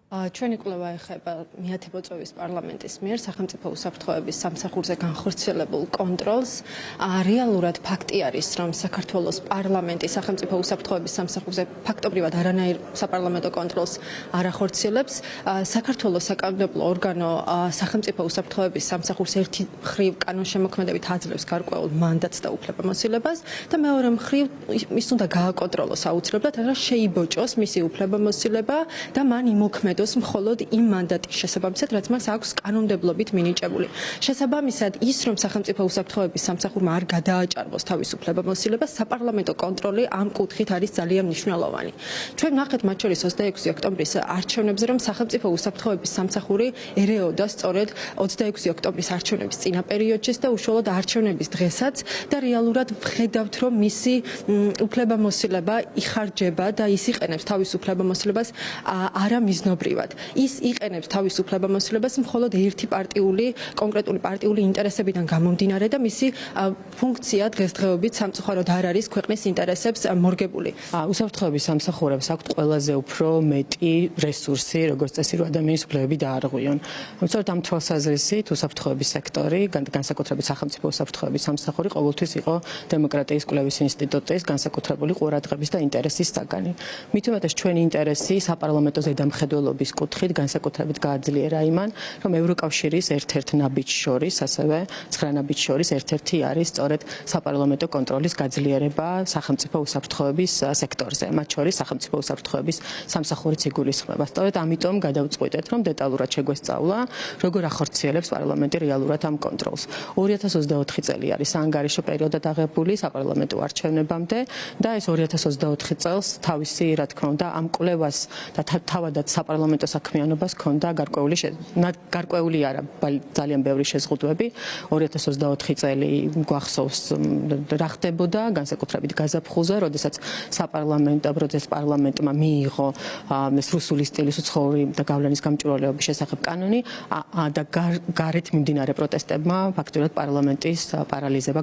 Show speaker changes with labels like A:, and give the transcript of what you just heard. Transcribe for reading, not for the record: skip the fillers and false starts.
A: ჩვენი კვლევა ეხება მეათე მოწვევის პარლამენტის მიერ სახელმწიფო უსაფრთხოების სამსახურზე განხორციელებულ კონტროლს. რეალურად ფაქტი არის, რომ საქართველოს პარლამენტი სახელმწიფო უსაფრთხოების სამსახურზე ფაქტობრივად არანაირ საპარლამენტო კონტროლს არ ახორციელებს. საქართველოს საკანონმდებლო ორგანო სახელმწიფო უსაფრთხოების სამსახურს ერთი მხრივ კანონშემოქმედებით აძლევს გარკვეულ მანდატს და უფლებამოსილებას და მეორე მხრივ ის უნდა გააკონტროლოს აუცილებლად, რომ შეიბოჭოს მისი უფლებამოსილება და მან იმოქმედოს მხოლოდ იმ მანდატის შესაბამისად, რაც მას აქვს კანონმდებლობით მინიჭებული. შესაბამისად, ის რომ სახელმწიფო უსაფრთხოების სამსახურმა არ გადააჭარბოს თავის უფლებამოსილებას, საპარლამენტო კონტროლი ამ კუთხით არის ძალიან მნიშვნელოვანი. ჩვენ ვნახეთ მათ შორის 26 ოქტომბრის არჩევნებზე, რომ სახელმწიფო უსაფრთხოების სამსახური ერეოდა სწორედ 26 ოქტომბრის არჩევნების წინა პერიოდშიც და უშუალოდ არჩევნების დღესაც და რეალურად ვხედავთ, რომ მისი უფლებამოსილება იხარჯება და ის იყენებს თავის უფლებამოსილებას არა მიზნობრივად. ის იყენებს თავის უფლებამოსილებას მხოლოდ ერთი კონკრეტული პარტიული ინტერესებიდან გამომდინარე და მისი ფუნქცია დღესდღეობით სამწუხაროდ არ არის ქვეყნის ინტერესებს მორგებული.
B: უსაფრთხოების სამსახურებს აქვთ ყველაზე უფრო მეტი რესურსი, როგორც წესი, რომ ადამიანის უფლებები დაარღვიონ. სწორედ ამ თვალსაზრისით უსაფრთხოების სექტორი, განსაკუთრებით სახელმწიფო უსაფრთხოების სამსახური ყოველთვის იყო დემოკრატიის კვლევის ინსტიტუტის განსაკუთრებული ყურადღების და ინტერესის საგანი. მით უმეტეს ჩვენი ინტერესი საპარლამენტო ზედამხედველობის კუთხით განსაკუთრებით გააძლიერა იმან, რომ ევროკავშირის ერთ-ერთ ნაბიჯს შორის, ასევე 9 ნაბიჯს შორის ერთ-ერთი არის სწორედ საპარლამენტო კონტროლის გაძლიერება სახელმწიფო უსაფრთხოების სექტორზე, მათ შორის სახელმწიფო უსაფრთხოების სამსახურიც იგულისხმება. სწორედ ამიტომ გადავწყვიტეთ, რომ დეტალურად შეგვესწავლა, როგორ ახორციელებს პარლამენტი რეალურად ამ კონტროლს. 2024 წელი არის საანგარიშო პერიოდად აღებული საპარლამენტო არჩევნებამდე და ეს 2024 წელს თავისი, რა თქმა უნდა, ამ კვლევას და თავადაც საპარლამენტო საქმიანობას ჰქონდა გარკვეული არა, ძალიან ბევრი შეზღუდვები. 2024 წელი გვახსოვს რა ხდებოდა, განსაკუთრებით გაზაფხულზე, როდესაც პარლამენტმა მიიღო ეს რუსული სტილის უცხოური და გავლენის გამჭვირვალეობის შესახებ კანონი და გარეთ მიმდინარე პროტესტებმა ფაქტობრივად პარლამენტის პარალიზება